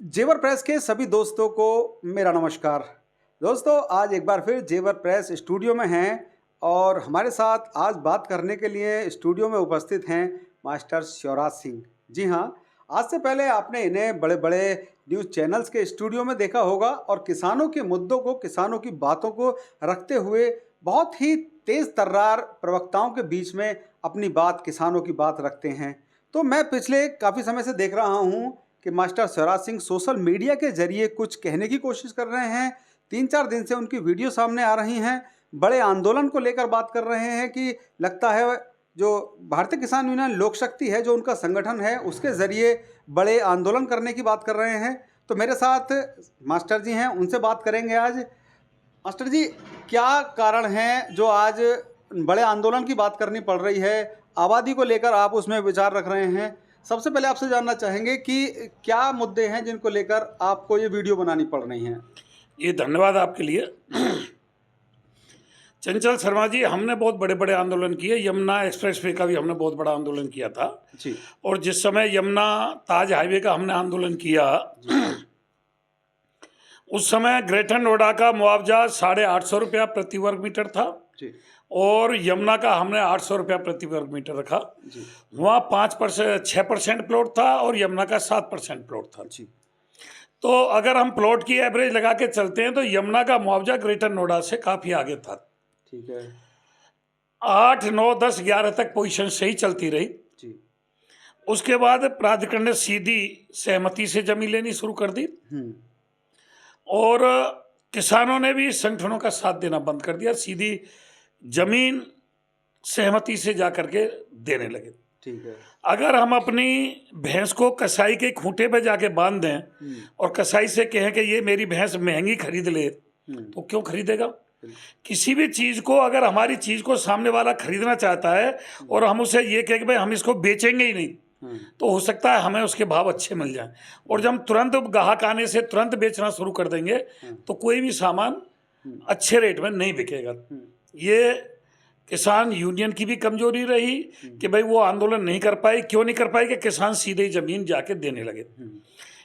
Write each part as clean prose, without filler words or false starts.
जेवर प्रेस के सभी दोस्तों को मेरा नमस्कार। दोस्तों, आज एक बार फिर जेवर प्रेस स्टूडियो में हैं और हमारे साथ आज बात करने के लिए स्टूडियो में उपस्थित हैं मास्टर शिवराज सिंह। जी हाँ, आज से पहले आपने इन्हें बड़े बड़े न्यूज़ चैनल्स के स्टूडियो में देखा होगा और किसानों के मुद्दों को, किसानों की बातों को रखते हुए बहुत ही तेज़ तर्रार प्रवक्ताओं के बीच में अपनी बात, किसानों की बात रखते हैं। तो मैं पिछले काफ़ी समय से देख रहा हूँ कि master Shivraj Singh social media के जरिए कुछ कहने की कोशिश कर रहे हैं। 3-4 दिन से उनकी वीडियो सामने आ रही हैं। बड़े आंदोलन को लेकर बात कर रहे हैं कि लगता है जो भारतीय किसान यूनियन लोक शक्ति है, जो उनका संगठन है, उसके ज़रिए बड़े आंदोलन करने की बात कर रहे हैं। तो मेरे साथ मास्टर जी हैं, उनसे बात करेंगे आज। मास्टर जी, क्या कारण है जो आज बड़े आंदोलन की बात करनी पड़ रही है? आबादी को लेकर आप उसमें विचार रख रहे हैं। सबसे पहले आपसे जानना चाहेंगे कि क्या मुद्दे हैं जिनको लेकर आपको ये वीडियो बनानी पड़ रही हैं? ये धन्यवाद आपके लिए। चंचल शर्मा जी, हमने बहुत बड़े बड़े आंदोलन किए। यमुना एक्सप्रेसवे का भी हमने बहुत बड़ा आंदोलन किया था जी। और जिस समय यमुना ताज हाईवे का हमने आंदोलन किया, उस समय ग्रेटर नोएडा का मुआवजा 850 रुपया प्रति वर्ग मीटर था जी। और यमुना का हमने 800 रुपया प्रति वर्ग मीटर रखा। जी। वहाँ 6% प्लॉट था और यमुना का 7% प्लॉट था। जी। तो अगर हम प्लॉट की एवरेज लगा के चलते हैं तो यमुना का मुआवजा ग्रेटर नोएडा से काफ़ी आगे था। ठीक है। 8, 9, 10, 11 तक पोजीशन सही चलती रही। जी। उसके बाद प्राधिकरण ने सीधी सहमति से जमीन लेनी शुरू कर दी और किसानों ने भी संगठनों का साथ देना बंद कर दिया। सीधी जमीन सहमति से जा करके देने लगे। ठीक है। अगर हम अपनी भैंस को कसाई के खूंटे पे जाके बांध दें और कसाई से कहें कि ये मेरी भैंस महंगी खरीद ले, तो क्यों खरीदेगा? किसी भी चीज को, अगर हमारी चीज को सामने वाला खरीदना चाहता है और हम उसे ये कहें कि भाई हम इसको बेचेंगे ही नहीं, तो हो सकता है हमें उसके भाव अच्छे मिल जाएं। और जब हम तुरंत ग्राहक आने से तुरंत बेचना शुरू कर देंगे तो कोई भी सामान अच्छे रेट में नहीं बिकेगा। ये किसान यूनियन की भी कमजोरी रही कि भाई वो आंदोलन नहीं कर पाई। क्यों नहीं कर पाई? कि किसान सीधे जमीन जाके देने लगे।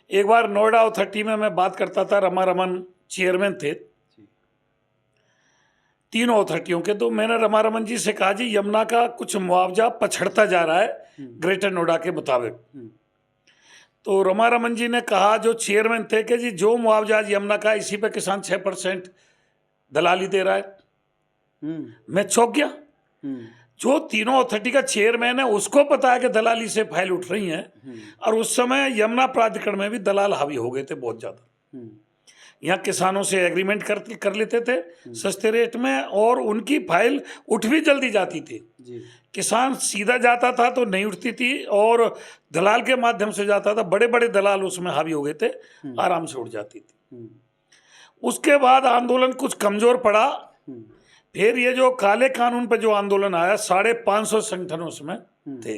एक बार नोएडा अथॉरिटी में मैं बात करता था, रमा रमन चेयरमैन थे तीनों अथॉरिटियों के। तो मैंने रमा रमन जी से कहा, जी यमुना का कुछ मुआवजा पछड़ता जा रहा है ग्रेटर नोएडा के मुताबिक। तो रमा रमन जी ने कहा, जो चेयरमैन थे, कि जी जो मुआवजा यमुना का, इसी पे किसान 6% दलाली दे रहा है। मैं चौंक गया। जो तीनों अथॉरिटी का चेयरमैन है उसको पता है कि दलाली से फाइल उठ रही हैं और उस समय यमुना प्राधिकरण में भी दलाल हावी हो गए थे बहुत ज्यादा। यहाँ किसानों से एग्रीमेंट कर लेते थे सस्ते रेट में और उनकी फाइल उठ भी जल्दी जाती थी। किसान सीधा जाता था तो नहीं उठती थी और दलाल के माध्यम से जाता था, बड़े बड़े दलाल उसमें हावी हो गए थे, आराम से उठ जाती थी। उसके बाद आंदोलन कुछ कमजोर पड़ा। फिर ये जो काले कानून पर जो आंदोलन आया, 550 संगठन उसमें थे,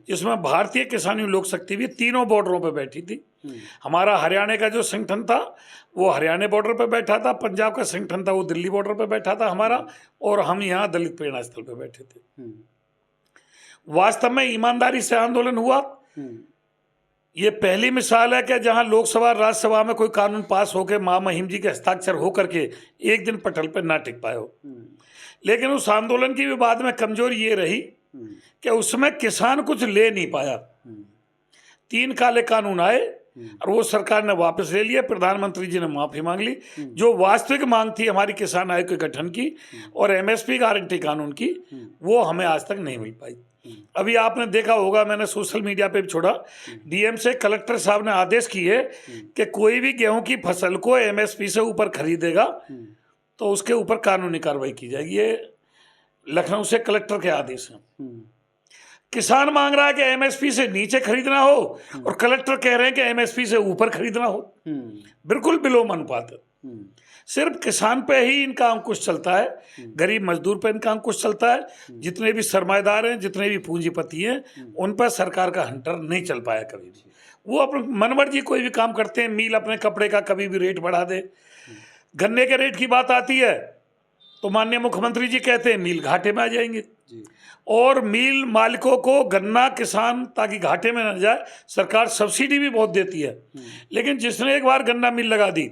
जिसमें भारतीय किसान लोक शक्ति भी तीनों बॉर्डरों पर बैठी थी। हमारा हरियाणा का जो संगठन था वो हरियाणा बॉर्डर पर बैठा था, पंजाब का संगठन था वो दिल्ली बॉर्डर पर बैठा था हमारा, और हम यहाँ दलित प्रेरणा स्थल पर बैठे थे। वास्तव में ईमानदारी से आंदोलन हुआ। ये पहली मिसाल है कि जहां लोकसभा राज्यसभा में कोई कानून पास होकर महामहिम जी के हस्ताक्षर होकर के एक दिन पटल पर ना टिक पाए हो। लेकिन उस आंदोलन की भी बाद में कमजोरी ये रही कि उसमें किसान कुछ ले नहीं पाया। 3 काले कानून आए और वो सरकार ने वापस ले लिए, प्रधानमंत्री जी ने माफी मांग ली। जो वास्तविक मांग थी हमारी किसान आयोग के गठन की और एमएसपी गारंटी कानून की, वो हमें आज तक नहीं मिल पाई। अभी आपने देखा होगा, मैंने सोशल मीडिया पे भी छोड़ा, डीएम से कलेक्टर साहब ने आदेश किए कि कोई भी गेहूं की फसल को एमएसपी से ऊपर खरीदेगा तो उसके ऊपर कानूनी कार्रवाई की जाएगी। ये लखनऊ से कलेक्टर के आदेश हैं। किसान मांग रहा है कि एमएसपी से नीचे खरीदना हो और कलेक्टर कह रहे हैं कि एमएसपी से ऊपर खरीदना हो। बिल्कुल विलोम अनुपात है। सिर्फ किसान पे ही इनका अंकुश चलता है, गरीब मजदूर पे इनका अंकुश चलता है। जितने भी सरमाएदार हैं, जितने भी पूंजीपति हैं, उन पर सरकार का हंटर नहीं चल पाया कभी भी। वो अपने मनमर्जी कोई भी काम करते हैं। मिल अपने कपड़े का कभी भी रेट बढ़ा दे। गन्ने के रेट की बात आती है तो माननीय मुख्यमंत्री जी कहते हैं मिल घाटे में आ जाएंगे, जी और मिल मालिकों को गन्ना किसान ताकि घाटे में न जाए, सरकार सब्सिडी भी बहुत देती है, लेकिन जिसने एक बार गन्ना मिल लगा दी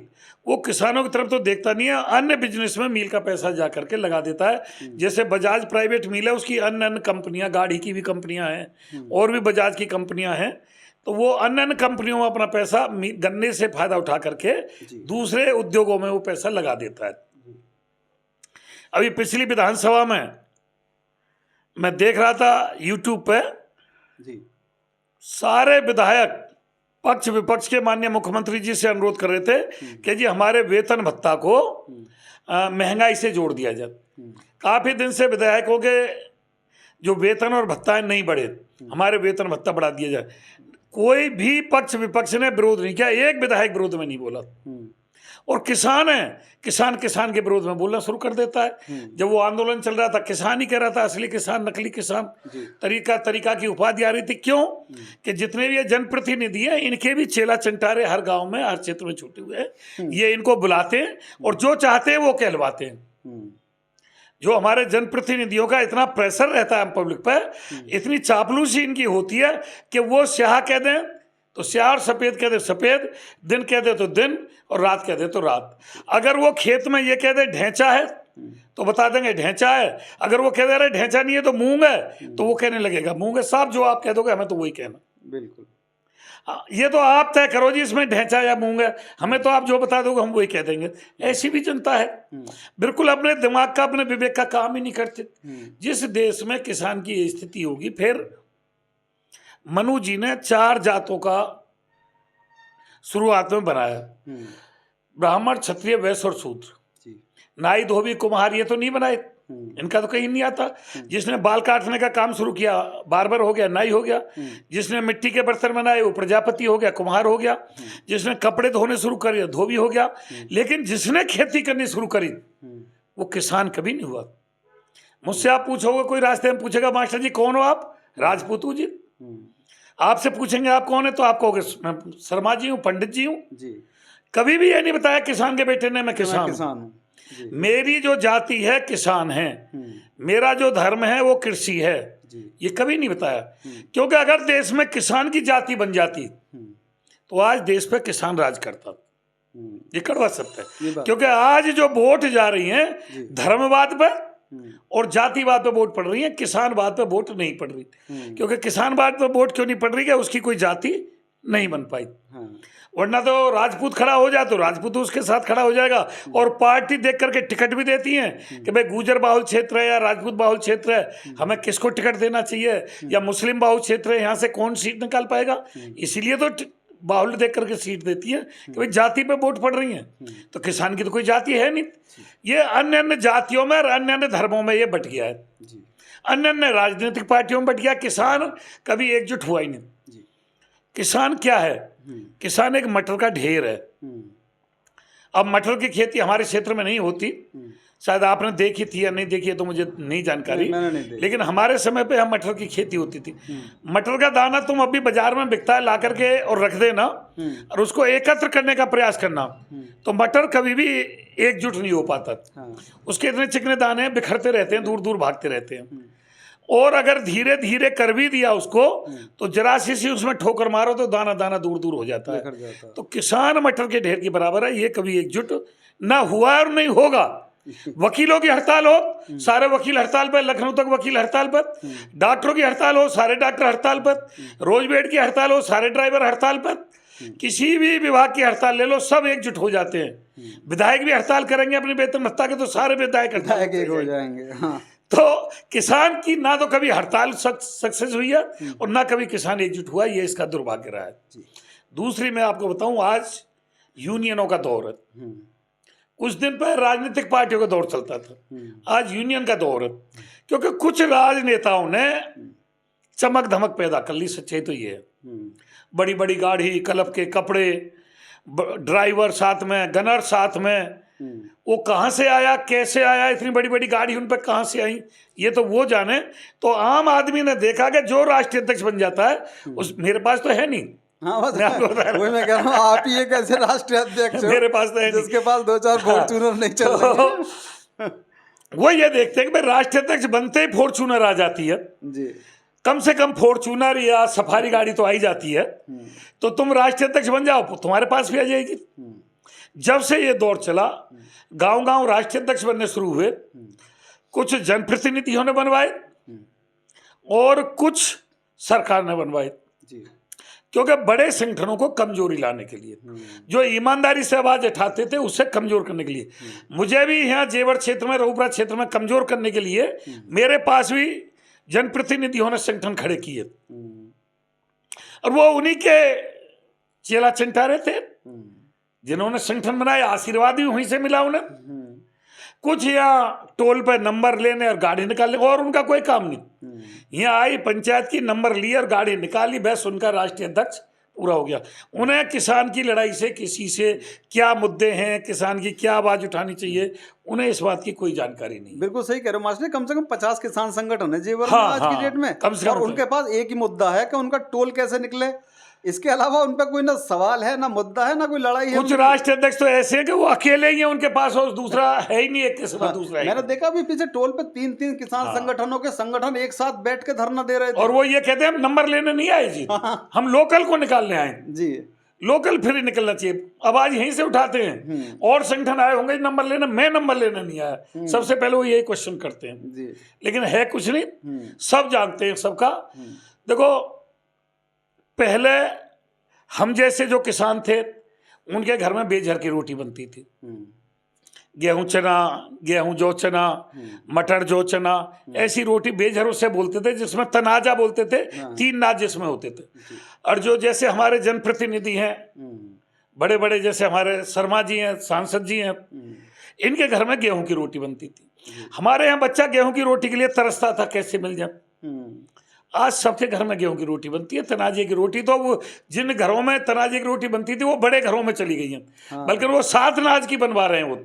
वो किसानों की तरफ तो देखता नहीं है, अन्य बिजनेस में मिल का पैसा जा करके लगा देता है। जैसे बजाज प्राइवेट मिल है, उसकी अन्य अन्य कंपनियां, गाड़ी की भी कंपनियां हैं और भी बजाज की कंपनियां हैं, तो वो अन्य अन्य कंपनियों में अपना पैसा गन्ने से फायदा उठा करके दूसरे उद्योगों में वो पैसा लगा देता है। अभी पिछली विधानसभा में मैं देख रहा था यूट्यूब पे, सारे विधायक पक्ष विपक्ष के माननीय मुख्यमंत्री जी से अनुरोध कर रहे थे कि जी हमारे वेतन भत्ता को महंगाई से जोड़ दिया जाए। काफी दिन से विधायकों के जो वेतन और भत्ता नहीं बढ़े, हमारे वेतन भत्ता बढ़ा दिया जाए। कोई भी पक्ष विपक्ष ने विरोध नहीं किया, एक विधायक विरोध में नहीं बोला। और किसान है, किसान के विरोध में बोलना शुरू कर देता है। जब वो आंदोलन चल रहा था किसान ही कह रहा था असली किसान नकली किसान, तरीका की उपाधि आ रही थी। क्यों कि जितने भी ये जनप्रतिनिधि हैं इनके भी चेला चंटारे हर गांव में हर क्षेत्र में छूटे हुए हैं, ये इनको बुलाते हैं और जो चाहते हैं वो कहलवाते हैं। जो हमारे जनप्रतिनिधियों का इतना प्रेशर रहता है पब्लिक पर, इतनी चापलूसी इनकी होती है कि वो स्याह कह दें तो स्याह और सफ़ेद कह दे सफ़ेद, दिन कह दे तो दिन और रात कह दे तो रात। अगर वो खेत में ये कह दे ढेंचा है तो बता देंगे ढेंचा है, अगर वो कह दे रहे ढेंचा नहीं है तो मूंग है तो वो कहने लगेगा मूंग है। साहब जो आप कह दोगे हमें तो वही कहना। बिल्कुल, ये तो आप तय करो जी इसमें ढेंचा या मूंग है, हमें तो आप जो बता दोगे हम वही कह देंगे। ऐसी भी जनता है, बिल्कुल अपने दिमाग का अपने विवेक का काम ही नहीं करते। जिस देश में किसान की स्थिति होगी, फिर मनु जी ने 4 जातों का शुरुआत में बनाया, ब्राह्मण क्षत्रिय वैश्य और शूद्र। नाई धोबी कुम्हार ये तो नहीं बनाए, इनका तो कहीं नहीं आता। जिसने बाल काटने का काम शुरू किया बार्बर हो गया, नाई हो गया। जिसने मिट्टी के बर्तन बनाए वो प्रजापति हो गया, कुम्हार हो गया। जिसने कपड़े धोने शुरू करे धोबी हो गया। लेकिन जिसने खेती करनी शुरू करी वो किसान कभी नहीं हुआ। मुझसे आप पूछोगे, कोई रास्ते में पूछेगा मास्टर जी कौन हो आप, राजपूत हूँ जी। आपसे पूछेंगे आप कौन है तो आप कहोगे मैं शर्मा जी हूँ, पंडित जी हूँ। कभी भी ये नहीं बताया किसान के बेटे ने मैं किसान हूँ। मेरी जो जाति है किसान है, मेरा जो धर्म है वो कृषि है, ये कभी नहीं बताया। क्योंकि अगर देश में किसान की जाति बन जाती तो आज देश पे किसान राज करता। ये कड़वा सत्य है। क्योंकि आज जो वोट जा रही हैं धर्मवाद पर और जातिवाद पे वोट पड़ रही है, किसानवाद पे वोट नहीं पड़ रही। क्योंकि किसानवाद पे वोट क्यों नहीं पड़ रही है, उसकी कोई जाति नहीं बन पाई। वरना तो राजपूत खड़ा हो जाए तो राजपूत उसके साथ खड़ा हो जाएगा। और पार्टी देख करके टिकट भी देती हैं कि भाई गुर्जर बाहुल क्षेत्र है या राजपूत बाहुल क्षेत्र है, हमें किसको टिकट देना चाहिए, या मुस्लिम बाहुल क्षेत्र है यहाँ से कौन सीट निकाल पाएगा। इसीलिए तो बाहुल्य देख करके सीट देती है कि भाई जाति पे वोट पड़ रही है। तो किसान की तो कोई जाति है नहीं। ये अन्य अन्य जातियों में और अन्य अन्य धर्मों में ये बट गया है, अन्य अन्य राजनीतिक पार्टियों में बट गया। किसान कभी एकजुट हुआ ही नहीं। किसान क्या है, किसान एक मटर का ढेर है। अब मटर की खेती हमारे क्षेत्र में नहीं होती, शायद आपने देखी थी या नहीं देखी है तो मुझे नहीं जानकारी, लेकिन हमारे समय पे हम मटर की खेती होती थी। मटर का दाना तुम अभी बाजार में बिकता है, ला करके और रख देना और उसको एकत्र करने का प्रयास करना, तो मटर कभी भी एकजुट नहीं हो पाता। उसके इतने चिकने दाने बिखरते रहते हैं, दूर दूर भागते रहते हैं। और अगर धीरे धीरे कर भी दिया उसको तो जरा सी उसमें ठोकर मारो तो दाना दाना दूर दूर हो जाता है। तो किसान मटर के ढेर की बराबर है, ये कभी एकजुट ना हुआ और नहीं होगा। वकीलों की हड़ताल हो, सारे वकील हड़ताल पर, लखनऊ तक वकील हड़ताल पर। डॉक्टरों की हड़ताल हो, सारे डॉक्टर हड़ताल पर। रोजबेड की हड़ताल हो, सारे ड्राइवर हड़ताल पर। किसी भी विभाग की हड़ताल ले लो, सब एकजुट हो जाते हैं। विधायक भी हड़ताल करेंगे अपने वेतन भत्ता के तो सारे विधायक एक हो जाएंगे। तो किसान की ना तो कभी हड़ताल सक्सेस हुई है और ना कभी किसान एकजुट हुआ, ये इसका दुर्भाग्य रहा है। दूसरी मैं आपको बताऊं, आज यूनियनों का दौर है। कुछ दिन पहले राजनीतिक पार्टियों का दौर चलता था, आज यूनियन का दौर है। क्योंकि कुछ राजनेताओं ने चमक धमक पैदा कर ली, सच्चाई तो ये है। बड़ी बड़ी गाड़ी, क्लब के कपड़े, ड्राइवर साथ में, गनर साथ में। वो कहाँ से आया, कैसे आया, इतनी बड़ी बड़ी गाड़ी उन पर कहाँ से आई, ये तो वो जाने। तो आम आदमी ने देखा कि जो राष्ट्रीय अध्यक्ष बन जाता है उस, मेरे पास तो है नहीं। हाँ, वही मैं कह रहा हूँ, आप ही एक ऐसे राष्ट्रीय अध्यक्ष मेरे पास तो है जिसके पास 2-4 वोट चुनाव नहीं चल रहे। वो ये देखते हैं कि भाई राष्ट्रीय अध्यक्ष बनते ही फॉर्चूनर आ जाती है, जी। कम से कम फॉर्चूनर या सफारी गाड़ी तो आई जाती है, तो तुम राष्ट्रीय अध्यक्ष बन जाओ, तुम्हारे पास भी आ जाएगी। जब से ये दौर चला, गांव-गांव राष्ट्रीय अध्यक्ष बनने शुरू हुए, कुछ जनप्रतिनिधियों ने बनवाए और कुछ सरकार ने बनवाए, क्योंकि बड़े संगठनों को कमजोरी लाने के लिए, जो ईमानदारी से आवाज उठाते थे उससे कमजोर करने के लिए, मुझे भी यहाँ जेवर क्षेत्र में, रघुपुरा क्षेत्र में कमजोर करने के लिए मेरे पास भी जनप्रतिनिधियों ने संगठन खड़े किए, और वो उन्हीं के चेला चंटारे थे जिन्होंने संगठन बनाया। आशीर्वाद भी वहीं से मिला उन्हें। कुछ यहाँ टोल पे नंबर लेने और गाड़ी निकालने, और उनका कोई काम नहीं। यहाँ आई, पंचायत की नंबर ली और गाड़ी निकाली, बस उनका राष्ट्रीय अध्यक्ष पूरा हो गया। उन्हें किसान की लड़ाई से, किसी से क्या मुद्दे हैं, किसान की क्या आवाज उठानी चाहिए, उन्हें इस बात की कोई जानकारी नहीं। बिल्कुल सही कह रहे हो मास्टर, कम से कम 50 किसान संगठन है जेवर हाँ, में आज की डेट में, कम से कम, और उनके पास एक ही मुद्दा है कि उनका टोल कैसे निकले। इसके अलावा उन पर कोई ना सवाल है, ना मुद्दा है, ना कोई लड़ाई है। कुछ राष्ट्रीय अध्यक्ष तो ऐसे हैं कि वो अकेले ही हैं, उनके पास और दूसरा है ही नहीं, एक के सिवा दूसरा है। मैंने देखा भी पीछे टोल पे 3-3 किसान संगठनों के संगठन एक साथ बैठ के धरना दे रहे थे, और वो ये कहते हैं हम नंबर लेने नहीं आए जी, हम लोकल को निकालने आए जी। लोकल फ्री निकलना चाहिए, आवाज यहीं से उठाते हैं। और संगठन आए होंगे नंबर लेने, मैं नंबर लेने नहीं आया, सबसे पहले वो यही क्वेश्चन करते हैं जी। लेकिन है कुछ नहीं, सब जानते हैं सबका। देखो, पहले हम जैसे जो किसान थे उनके घर में बेझर की रोटी बनती थी, गेहूं चना, गेहूं जो चना, मटर जो चना, ऐसी रोटी बेझर उससे बोलते थे, जिसमें तनाजा बोलते थे, 3 नाज जिसमें होते थे। और जो जैसे हमारे जनप्रतिनिधि हैं बड़े बड़े, जैसे हमारे शर्मा जी हैं, सांसद जी हैं, इनके घर में गेहूं की रोटी बनती थी। हमारे यहाँ बच्चा गेहूं की रोटी के लिए तरसता था, कैसे मिल जाए। आज सबके घर में गेहूं की रोटी बनती है, तनाजे की रोटी। तो वो जिन घरों में तनाजे की रोटी बनती थी वो बड़े घरों में चली गई हैं, बल्कि वो 7 नाज की बनवा रहे हैं वो,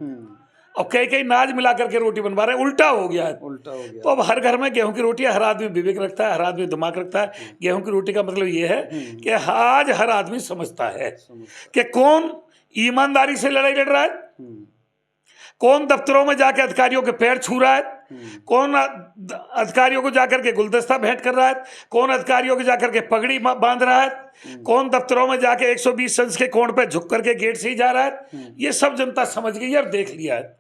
और कई नाज मिला करके रोटी बनवा रहे हैं। उल्टा हो गया है, उल्टा हो गया। तो अब हर घर में गेहूं की रोटी, हर आदमी विवेक रखता है, हर आदमी दिमाग रखता है। गेहूं की रोटी का मतलब ये है कि आज हर आदमी समझता है कि कौन ईमानदारी से लड़ाई लड़ रहा है, कौन दफ्तरों में जाकर अधिकारियों के पैर छू रहा है, कौन अधिकारियों को जाकर के गुलदस्ता भेंट कर रहा है, कौन अधिकारियों को जाकर के पगड़ी बांध रहा है, कौन दफ्तरों में जाके 120 अंश के कोण पे झुक करके गेट से ही जा रहा है। ये सब जनता समझ गई है और देख लिया है।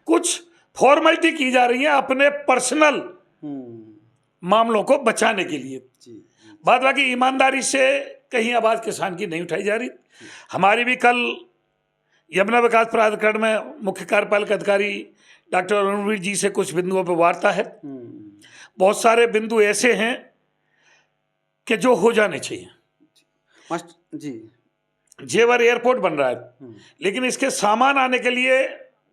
कुछ फॉर्मेलिटी की जा रही है अपने पर्सनल मामलों को बचाने के लिए, बाद बाकी ईमानदारी से कहीं आवाज किसान की नहीं उठाई जा रही। हमारी भी कल यमुना विकास प्राधिकरण में मुख्य कार्यपालक अधिकारी डॉक्टर अरुणवीर जी से कुछ बिंदुओं पर वार्ता है। बहुत सारे बिंदु ऐसे हैं कि जो हो जाने चाहिए। जी, जेवर एयरपोर्ट बन रहा है, लेकिन इसके सामान आने के लिए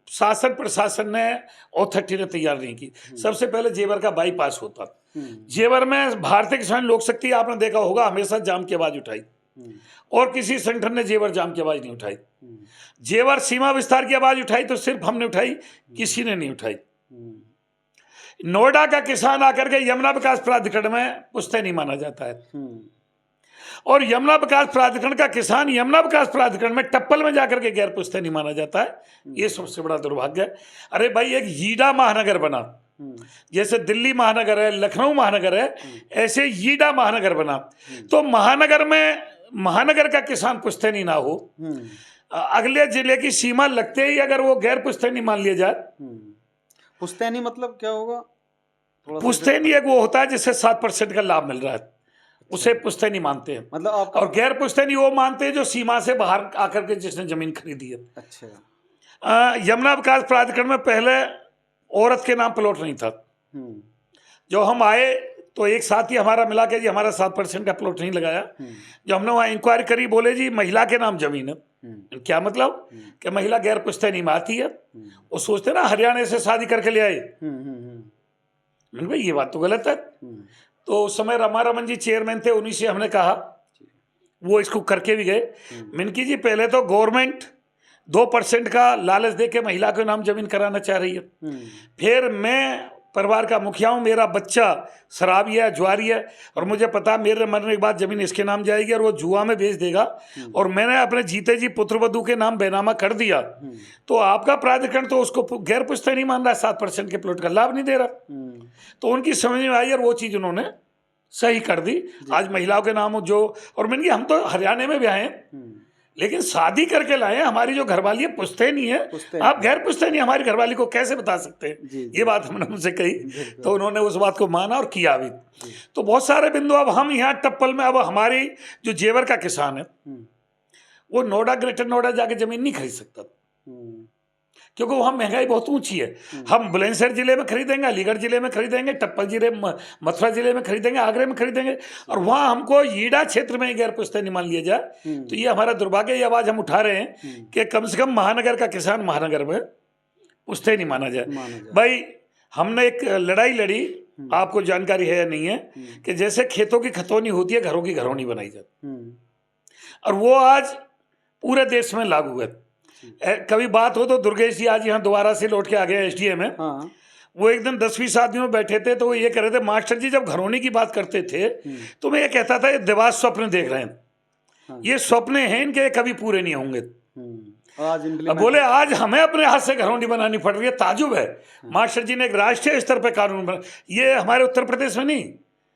शासन प्रशासन ने अथॉरिटी ने तैयार नहीं की। सबसे पहले जेवर का बाईपास होता, जेवर में भारतीय किसान लोक शक्ति आपने देखा होगा हमेशा जाम की आवाज उठाई, और किसी संगठन ने जेवर जाम की आवाज नहीं उठाई। जेवर सीमा विस्तार की आवाज उठाई तो सिर्फ हमने उठाई, किसी ने नहीं उठाई। नोएडा का किसान आकर के यमुना विकास प्राधिकरण में पुश्तैनी माना जाता है, और यमुना विकास प्राधिकरण का किसान यमुना विकास प्राधिकरण में टप्पल में जाकर के गैर पुश्तैनी माना जाता है। ये सबसे बड़ा दुर्भाग्य है। अरे भाई, एक यीडा महानगर बना, जैसे दिल्ली महानगर है, लखनऊ महानगर है, ऐसे यीडा महानगर बना, तो महानगर में महानगर का किसान पुश्तैनी ना हो, अगले जिले की सीमा लगते ही अगर वो गैर पुश्तैनी मान लिया जाए। पुश्तैनी मतलब क्या होगा? पुश्तैनी एक वो होता है जिससे 7% का लाभ मिल रहा है, उसे पुश्तैनी मानते हैं। मतलब आप, और गैर पुश्तैनी वो मानते हैं जो सीमा से बाहर आकर के जिसने जमीन खरीदी है। अच्छा। यमुना विकास प्राधिकरण में पहले औरत के नाम प्लॉट नहीं था। जो हम आए तो एक साथ ही हमारा मिला के जी हमारा 7% का प्लॉट नहीं लगाया। जब हमने वहाँ इंक्वायरी करी, बोले जी महिला के नाम जमीन है। क्या मतलब कि महिला गैर पुश्तैनी में आती है, वो सोचते ना हरियाणा से शादी करके ले आए। भाई ये बात तो गलत है। तो उस समय रमा रमन जी चेयरमैन थे, उन्हीं से हमने कहा, वो इसको करके भी गए। मिनकी जी, पहले तो गवर्नमेंट 2% का लालच दे के महिला के नाम जमीन कराना चाह रही है, फिर मैं परिवार का मुखिया हूँ, मेरा बच्चा शराबी है, जुआरी है, और मुझे पता मेरे मरने के बाद जमीन इसके नाम जाएगी और वो जुआ में बेच देगा, और मैंने अपने जीते जी पुत्रवधू के नाम बेनामा कर दिया, तो आपका प्राधिकरण तो उसको गैर पुश्तैनी नहीं मान रहा, 7% के प्लॉट का लाभ नहीं दे रहा। तो उनकी समझ में आई और वो चीज़ उन्होंने सही कर दी। आज महिलाओं के नाम जो, और मैंने कहा हम तो हरियाणा में भी आए हैं, लेकिन शादी करके लाए हैं, हमारी जो घरवाली है पुश्तैनी है, आप गैर पुश्तैनी हमारी घरवाली को कैसे बता सकते हैं? ये बात हमने उनसे कही, तो उन्होंने उस बात को माना और किया भी। तो बहुत सारे बिंदु, अब हम यहाँ टप्पल में, अब हमारी जो जेवर का किसान है वो नोएडा, ग्रेटर नोएडा जाके जमीन नहीं खरीद सकता, क्योंकि वहाँ महंगाई बहुत ऊंची है। हम बुलंदशहर जिले में खरीदेंगे, अलीगढ़ जिले में खरीदेंगे, टप्पल जिले, मथुरा जिले में खरीदेंगे, आगरे में खरीदेंगे, और वहाँ हमको ईडा क्षेत्र में गैर पुश्तैनी मान लिया जाए, तो ये हमारा दुर्भाग्य। ये आवाज़ हम उठा रहे हैं कि कम से कम महानगर का किसान महानगर में पुश्तैनी माना जाए। भाई हमने एक लड़ाई लड़ी, आपको जानकारी है या नहीं है, कि जैसे खेतों की खतौनी होती है, घरों की घरौनी बनाई जाती, और वो आज पूरे देश में लागू है। कभी बात हो तो दुर्गेश जी आज यहाँ दोबारा से लौट के आ गए एसडीएम में, वो एक दिन 10-20 आदमी में बैठे थे, तो वो ये कह रहे थे, मास्टर जी जब घरौनी की बात करते थे तो मैं ये कहता था ये दिवास स्वप्न देख रहे हैं, ये स्वप्न हैं इनके, कभी पूरे नहीं होंगे। अब बोले आज हमें अपने हाथ से घरौनी बनानी पड़ रही है, ताजुब है। मास्टर जी ने एक राष्ट्रीय स्तर पर कानून बना, ये हमारे उत्तर प्रदेश में नहीं,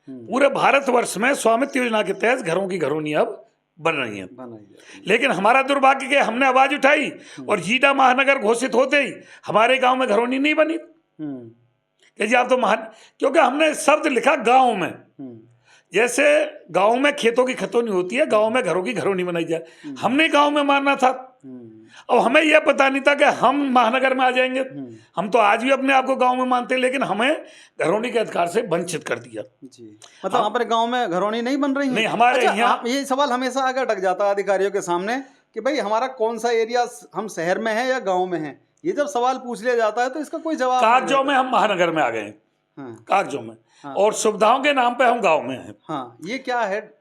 पूरे भारतवर्ष में स्वामित्व योजना के तहत घरों की घरौनी अब बन रही है। लेकिन हमारा दुर्भाग्य कि हमने आवाज उठाई और जीडा महानगर घोषित होते ही हमारे गांव में घरौनी नहीं बनी कि जी आप तो क्योंकि हमने शब्द लिखा गांव में, जैसे गांव में खेतों की खतौनी होती है, गांव में घरों की घरौनी बनाई जाए, हमने गांव में मानना था। अब हमें यह पता नहीं था कि हम महानगर में आ जाएंगे। हम तो आज भी अपने आप को गांव में मानते हैं, लेकिन हमें घरौनी के अधिकार से वंचित कर दिया। जी, मतलब हमारे गांव में घरौनी नहीं बन रही है? नहीं, हमारे यहाँ ये सवाल हमेशा आगे अटक जाता है अधिकारियों के सामने कि भाई हमारा कौन सा एरिया, हम शहर में है या गाँव में है। ये जब सवाल पूछ लिया जाता है तो इसका कोई जवाब, कागजों में हम महानगर में आ गए, कागजों में, और सुविधाओं के नाम पे हम गाँव में हैं। हाँ, ये क्या है?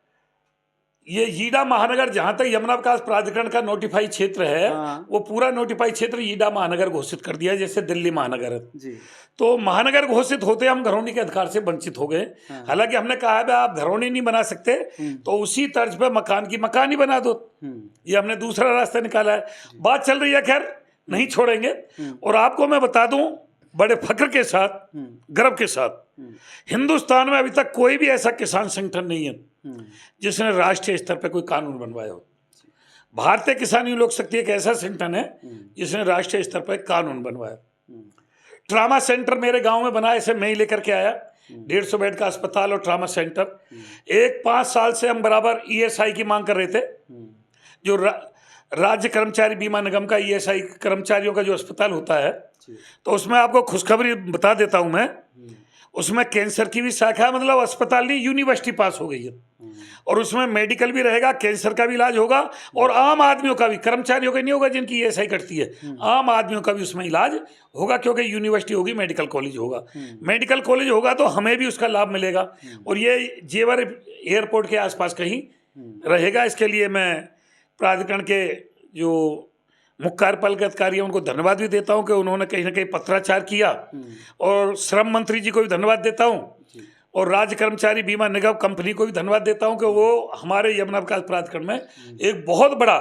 ये ईडा महानगर, जहां तक यमुना विकास प्राधिकरण का नोटिफाई क्षेत्र है, वो पूरा नोटिफाई क्षेत्र ईडा महानगर घोषित कर दिया है, जैसे दिल्ली महानगर है जी। तो महानगर घोषित होते हम घरौनी के अधिकार से वंचित हो गए। हालांकि हमने कहा है आप घरौनी नहीं बना सकते तो उसी तर्ज पे मकान की मकान ही बना दो, ये हमने दूसरा रास्ता निकाला है। बात चल रही है, खैर नहीं छोड़ेंगे। और आपको मैं बता दूं बड़े फख्र के साथ, गर्व के साथ, हिंदुस्तान में अभी तक कोई भी ऐसा किसान संगठन नहीं है जिसने राष्ट्रीय स्तर पर कोई कानून बनवाया हो। भारतीय किसान लोक शक्ति एक ऐसा संगठन है जिसने राष्ट्रीय स्तर पर कानून बनवाया। ट्रामा सेंटर मेरे गांव में बना, इसे मैं ही लेकर के आया, 150 बेड का अस्पताल और ट्रामा सेंटर। 5 साल से हम बराबर ईएसआई की मांग कर रहे थे, जो राज्य कर्मचारी बीमा निगम का ईएसआई कर्मचारियों का जो अस्पताल होता है, तो उसमें आपको खुशखबरी बता देता हूं मैं, उसमें कैंसर की भी शाखा, मतलब अस्पताल नहीं, यूनिवर्सिटी पास हो गई है, और उसमें मेडिकल भी रहेगा, कैंसर का भी इलाज होगा, और आम आदमियों का भी, कर्मचारियों का नहीं होगा जिनकी ईएसआई कटती है, आम आदमियों का भी उसमें इलाज होगा, क्योंकि यूनिवर्सिटी होगी, मेडिकल कॉलेज होगा। मेडिकल कॉलेज होगा तो हमें भी उसका लाभ मिलेगा, और ये जेवर एयरपोर्ट के आसपास कहीं रहेगा। इसके लिए मैं प्राधिकरण के जो मुख्य कार्यपालक अधिकारी हैं उनको धन्यवाद भी देता हूं कि उन्होंने कहीं ना कहीं पत्राचार किया, और श्रम मंत्री जी को भी धन्यवाद देता हूं, और राज्य कर्मचारी बीमा निगम कंपनी को भी धन्यवाद देता हूं कि वो हमारे यमुना विकास प्राधिकरण में एक बहुत बड़ा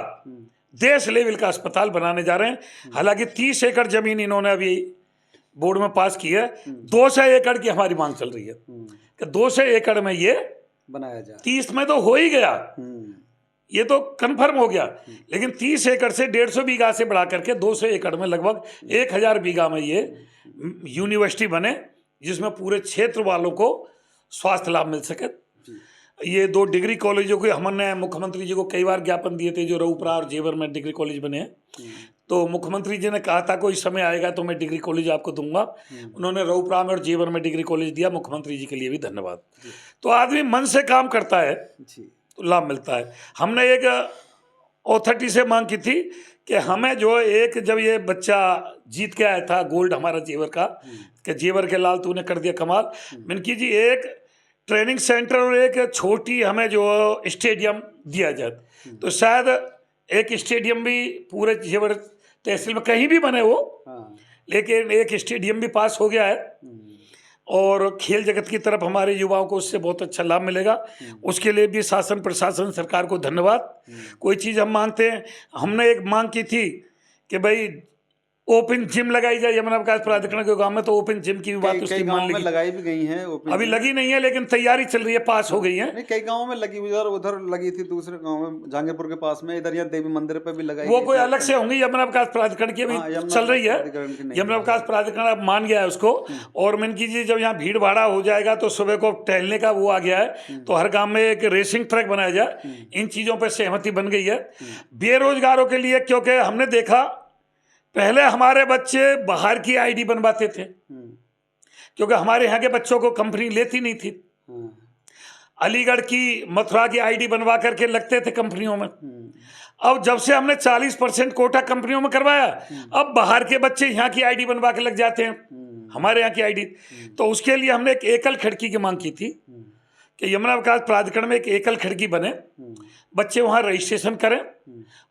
देश लेवल का अस्पताल बनाने जा रहे हैं। हालांकि 30 एकड़ जमीन इन्होंने अभी बोर्ड में पास की है, 200 एकड़ की हमारी मांग चल रही है कि 200 एकड़ में ये बनाया जाए। 30 में तो हो ही गया, ये तो कंफर्म हो गया, लेकिन 30 एकड़ से 150 बीघा से बढ़ा करके 200 एकड़ में लगभग 1000 बीघा में ये यूनिवर्सिटी बने, जिसमें पूरे क्षेत्र वालों को स्वास्थ्य लाभ मिल सके। ये 2 डिग्री कॉलेजों के हमने मुख्यमंत्री जी को कई बार ज्ञापन दिए थे, जो रऊपुरा और जेवर में डिग्री कॉलेज बने हैं, तो मुख्यमंत्री जी ने कहा था कोई समय आएगा तो मैं डिग्री कॉलेज आपको दूंगा। उन्होंने रऊपुरा में और जेवर में डिग्री कॉलेज दिया, मुख्यमंत्री जी के लिए भी धन्यवाद। तो आदमी मन से काम करता है तो लाभ मिलता है। हमने एक अथॉरिटी से मांग की थी कि हमें जो एक, जब ये बच्चा जीत के आया था गोल्ड हमारा जेवर का, कि जेवर के लाल तूने कर दिया कमाल, मिनकी जी एक ट्रेनिंग सेंटर और एक छोटी हमें जो स्टेडियम दिया जाए, तो शायद एक स्टेडियम भी पूरे जेवर तहसील में कहीं भी बने हो, लेकिन एक स्टेडियम भी पास हो गया है। और खेल जगत की तरफ हमारे युवाओं को उससे बहुत अच्छा लाभ मिलेगा। उसके लिए भी शासन प्रशासन सरकार को धन्यवाद। कोई चीज़ हम मांगते हैं, हमने एक मांग की थी कि भाई ओपन जिम लगाई जाए यमुना विकास प्राधिकरण के गांव में, तो ओपन जिम की भी बात उसकी मान में ली। लगाई भी गई है अभी लगी नहीं है, लेकिन तैयारी चल रही है, पास हो गई है। नहीं, कई गांवों में लगी, उधर लगी थी, दूसरे गांव में जहांगीरपुर के पास में, इधर यहाँ देवी मंदिर पे भी लगाई वो गई कोई थी। अलग से होंगी, यमुना विकास प्राधिकरण की अभी चल रही है। यमुना विकास प्राधिकरण अब मान गया है उसको। और मैंने कीजिए जब यहाँ भीड़ भाड़ा हो जाएगा तो सुबह को टहलने का वो आ गया है, तो हर गांव में एक रेसिंग ट्रैक बनाया जाए। इन चीज़ों पर सहमति बन गई है। बेरोजगारों के लिए, क्योंकि हमने देखा पहले हमारे बच्चे बाहर की आईडी बनवाते थे, क्योंकि हमारे यहाँ के बच्चों को कंपनी लेती नहीं थी। अलीगढ़ की, मथुरा की आईडी बनवा करके लगते थे कंपनियों में। अब जब से हमने 40% कोटा कंपनियों में करवाया, अब बाहर के बच्चे यहाँ की आईडी बनवा के लग जाते हैं, हमारे यहाँ की आईडी। तो उसके लिए हमने एक एकल खिड़की की मांग की थी कि यमुना विकास प्राधिकरण में एक एकल खिड़की बने, बच्चे वहाँ रजिस्ट्रेशन करें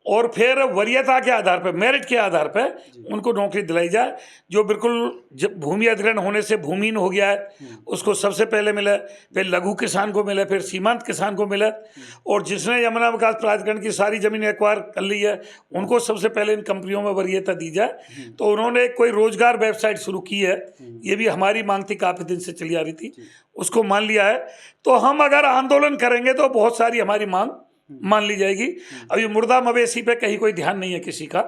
और फिर वरीयता के आधार पर, मेरिट के आधार पर उनको नौकरी दिलाई जाए। जो बिल्कुल जब भूमि अधिग्रहण होने से भूमिहीन हो गया है उसको सबसे पहले मिले, फिर लघु किसान को मिले, फिर सीमांत किसान को मिले, और जिसने यमुना विकास प्राधिकरण की सारी जमीन एक्वायर कर ली है उनको सबसे पहले इन कंपनियों में वरीयता दी जाए। तो उन्होंने कोई रोजगार वेबसाइट शुरू की है, ये भी हमारी मांग थी, काफ़ी दिन से चली आ रही थी, उसको मान लिया है। तो हम अगर आंदोलन करेंगे तो बहुत सारी हमारी मांग मान ली जाएगी। अभी मुर्दा मवेशी पे कहीं कोई ध्यान नहीं है किसी का,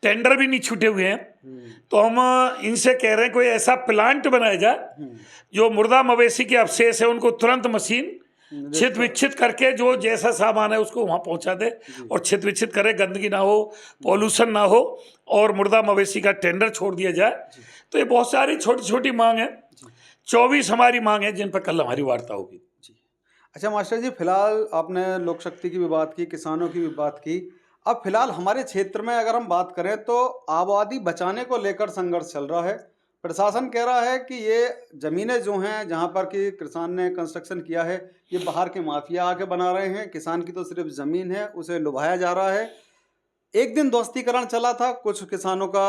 टेंडर भी नहीं छूटे हुए हैं। तो हम इनसे कह रहे हैं कोई ऐसा प्लांट बनाया जाए जो मुर्दा मवेशी के अवशेष है उनको तुरंत मशीन छित विच्छित करके जो जैसा सामान है उसको वहाँ पहुँचा दे और छित विच्छित करे, गंदगी ना हो, पॉल्यूशन ना हो, और मुर्दा मवेशी का टेंडर छोड़ दिया जाए। तो ये बहुत सारी छोटी छोटी मांग है, 24 हमारी मांग है जिन पर कल हमारी वार्ता होगी। अच्छा मास्टर जी, फिलहाल आपने लोक शक्ति की भी बात की, किसानों की भी बात की। अब फिलहाल हमारे क्षेत्र में अगर हम बात करें तो आबादी बचाने को लेकर संघर्ष चल रहा है। प्रशासन कह रहा है कि ये ज़मीनें जो हैं जहाँ पर कि किसान ने कंस्ट्रक्शन किया है ये बाहर के माफिया आके बना रहे हैं, किसान की तो सिर्फ ज़मीन है उसे लुभाया जा रहा है। एक दिन ध्वस्तीकरण चला था, कुछ किसानों का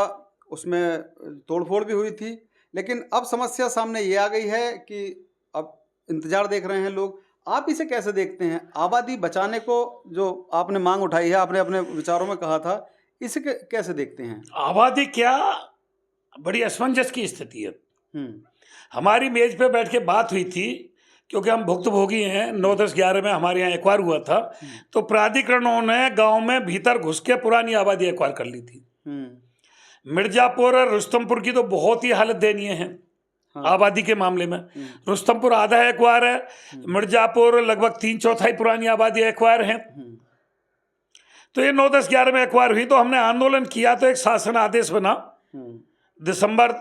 उसमें तोड़फोड़ भी हुई थी, लेकिन अब समस्या सामने ये आ गई है कि अब इंतजार देख रहे हैं लोग। आप इसे कैसे देखते हैं? आबादी बचाने को जो आपने मांग उठाई है, आपने अपने विचारों में कहा था, इसे कैसे देखते हैं? आबादी क्या, बड़ी असमंजस की स्थिति है। हमारी मेज पे बैठ के बात हुई थी, क्योंकि हम भुक्तभोगी हैं। 9, 10, 11 में हमारे यहाँ एक्वायर हुआ था, तो प्राधिकरणों ने गांव में भीतर घुस के पुरानी आबादी एक्वायर कर ली थी। मिर्जापुर और रुस्तमपुर की तो बहुत ही हालत दयनीय है आबादी के मामले में। रुस्तमपुर आधा एक्वायर है, मिर्जापुर लगभग 3/4 पुरानी आबादी एक्वायर है। तो ये 9, 10, 11 में एक्वायर हुई, तो हमने आंदोलन किया, तो एक शासन आदेश बना दिसंबर,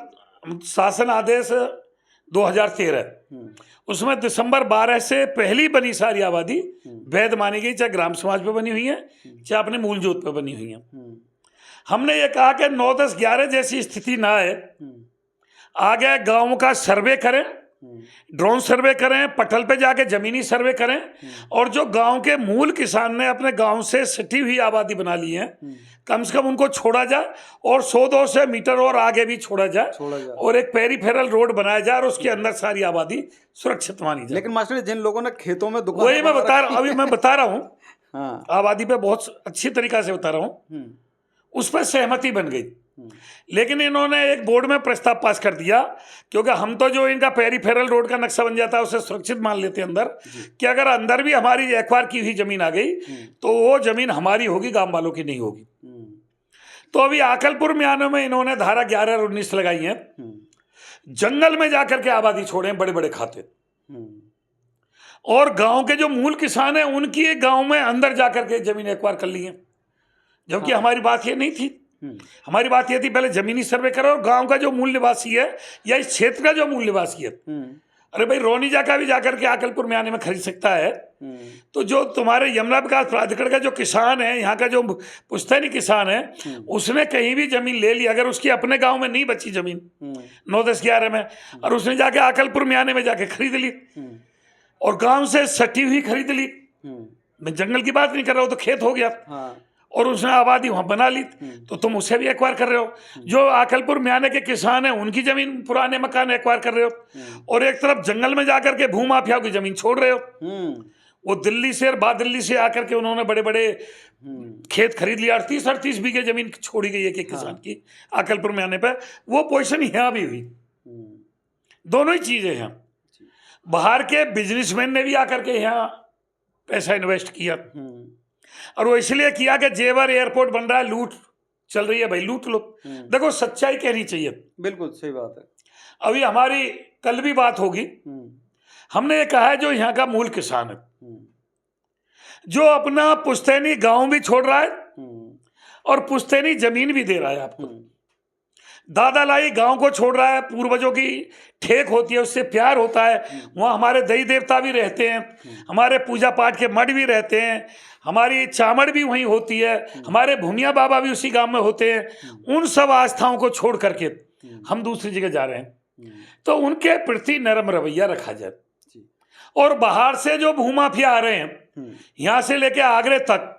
शासन आदेश 2013, उसमें दिसंबर 12 से पहली बनी सारी आबादी वैध मानी गई, चाहे ग्राम समाज पे बनी हुई है चाहे अपने मूल जोत पे बनी हुई है। हमने ये कहा कि 9, 10, 11 जैसी स्थिति ना आए, आगे गांव का सर्वे करें, ड्रोन सर्वे करें, पटल पे जाके जमीनी सर्वे करें, और जो गांव के मूल किसान ने अपने गांव से सटी हुई आबादी बना ली है कम से कम उनको छोड़ा जाए, और 100-200 मीटर और आगे भी छोड़ा जाए, और एक पेरीफेरल रोड बनाया जाए और उसके अंदर सारी आबादी सुरक्षित मानी जाए। लेकिन मास्टर जिन लोगों ने खेतों में दुकान, वही मैं बता रहा, अभी मैं बता रहा हूँ, आबादी पे बहुत अच्छी तरीका से बता रहा हूँ, उस पर सहमति बन गई। लेकिन इन्होंने एक बोर्ड में प्रस्ताव पास कर दिया, क्योंकि हम तो जो इनका पेरीफेरल रोड का नक्शा बन जाता है उसे सुरक्षित मान लेते हैं अंदर, कि अगर अंदर भी हमारी एक्वायर की हुई जमीन आ गई तो वो जमीन हमारी होगी, गांव वालों की नहीं होगी। तो अभी आकलपुर में आने में इन्होंने धारा 11 और 19 लगाई है, जंगल में जाकर के आबादी छोड़े बड़े बड़े खाते, और गांव के जो मूल किसान हैं उनकी गांव में अंदर जाकर के जमीन एक्वायर कर ली है, जबकि हमारी बात ये नहीं थी। हमारी बात ये थी पहले जमीनी सर्वे करो और गांव का जो मूल निवासी है या इस क्षेत्र का जो मूल निवासी है, अरे भाई रोनीजा का भी जाकर के आकलपुर में आने में खरीद सकता है। तो जो तुम्हारे यमुना विकास प्राधिकरण का जो किसान है, यहाँ का जो पुश्तैनी किसान है, उसने कहीं भी जमीन ले ली, अगर उसकी अपने गांव में नहीं बची जमीन 9, 10, 11 में, और उसने जाके आकलपुर में आने में जाके खरीद ली, और गांव से सटी हुई खरीद ली, मैं जंगल की बात नहीं कर रहा हूँ, तो खेत हो गया, और उसने आबादी वहां बना ली, तो तुम उसे भी एक्वायर कर रहे हो। जो आकलपुर म्याने के किसान हैं उनकी जमीन, पुराने मकान एक्वायर कर रहे हो, और एक तरफ जंगल में जाकर के भूमाफियाओं की जमीन छोड़ रहे हो। वो दिल्ली से और बाद दिल्ली से आकर के उन्होंने बड़े बड़े खेत खरीद लिया, 38 बीघे जमीन छोड़ी गई है कि किसान की आकलपुर में आने पर। वो पोजीशन यहाँ भी हुई। दोनों ही चीजें हैं। बाहर के बिजनेसमैन ने भी आकर के यहाँ पैसा इन्वेस्ट किया, और वो इसलिए किया कि जेवर एयरपोर्ट बन रहा है, लूट चल रही है, भाई लूट लो। देखो सच्चाई कहनी चाहिए। बिल्कुल सही बात है। अभी हमारी कल भी बात होगी, हमने ये कहा है जो यहाँ का मूल किसान है, जो अपना पुश्तैनी गांव भी छोड़ रहा है और पुश्तैनी जमीन भी दे रहा है आपको, दादा लाई गांव को छोड़ रहा है, पूर्वजों की ठेक होती है, उससे प्यार होता है। वहाँ हमारे देवी देवता भी रहते हैं, हमारे पूजा पाठ के मठ भी रहते हैं, हमारी चामड़ भी वहीं होती है, हमारे भूमिया बाबा भी उसी गांव में होते हैं। उन सब आस्थाओं को छोड़ करके हम दूसरी जगह जा रहे हैं, तो उनके प्रति नरम रवैया रखा जाए। और बाहर से जो भूमाफिया आ रहे हैं, यहाँ से लेके आगरे तक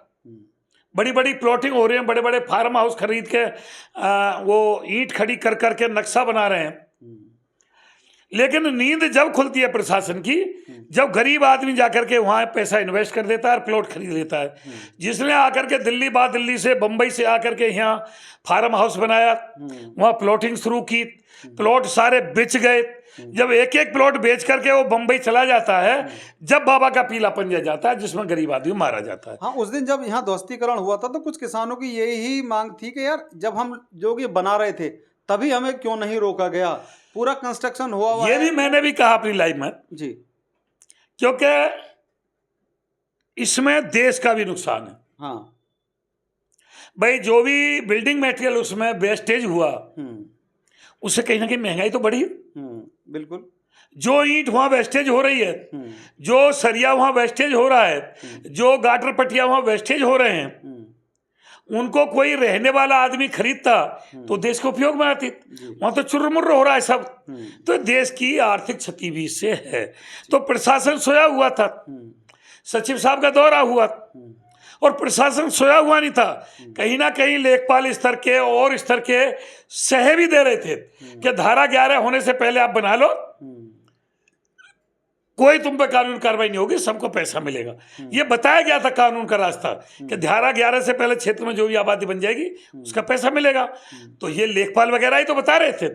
बड़ी बड़ी प्लॉटिंग हो रही है, बड़े बड़े फार्म हाउस खरीद के वो ईंट खड़ी कर करके नक्शा बना रहे हैं। लेकिन नींद जब खुलती है प्रशासन की, जब गरीब आदमी जाकर के वहाँ पैसा इन्वेस्ट कर देता है और प्लॉट खरीद लेता है। जिसने आकर के दिल्ली बाद दिल्ली से बम्बई से आकर के यहाँ फार्म हाउस बनाया, वहाँ प्लॉटिंग शुरू की, प्लॉट सारे बिच गए। जब एक एक प्लॉट बेच करके वो बम्बई चला जाता है, जब बाबा का पीला पंजा जाता है, जिसमें गरीब आदमी मारा जाता है। हाँ, उस दिन जब यहाँ ध्वस्तीकरण हुआ था तो कुछ किसानों की यही मांग थी कि यार जब हम जो ये बना रहे थे तभी हमें क्यों नहीं रोका गया, पूरा कंस्ट्रक्शन हुआ ये भी मैंने भी कहा अपनी लाइफ में जी, क्योंकि इसमें देश का भी नुकसान है। हाँ भाई, जो भी बिल्डिंग मटेरियल उसमें वेस्टेज हुआ, उससे कहीं ना कहीं महंगाई तो बढ़ी। बिल्कुल। जो ईंट वहां वेस्टेज हो रही है, जो सरिया वहां वेस्टेज हो रहा है, जो गाटर पट्टियां वहां वेस्टेज हो रहे हैं, उनको कोई रहने वाला आदमी खरीदता तो देश के उपयोग में आती। वहां तो चुर्रमुर्र हो रहा है सब, तो देश की आर्थिक क्षति भी इससे है। तो प्रशासन सोया हुआ था, सचिव साहब का दौरा हुआ और प्रशासन सोया हुआ नहीं था। कहीं ना कहीं लेखपाल स्तर के और स्तर के सह भी दे रहे थे कि धारा 11 होने से पहले आप बना लो, कोई तुम पे कानून कार्रवाई नहीं होगी, सबको पैसा मिलेगा। ये बताया गया था कानून का रास्ता कि धारा 11 से पहले क्षेत्र में जो भी आबादी बन जाएगी उसका पैसा मिलेगा। तो ये लेखपाल वगैरह ही तो बता रहे थे,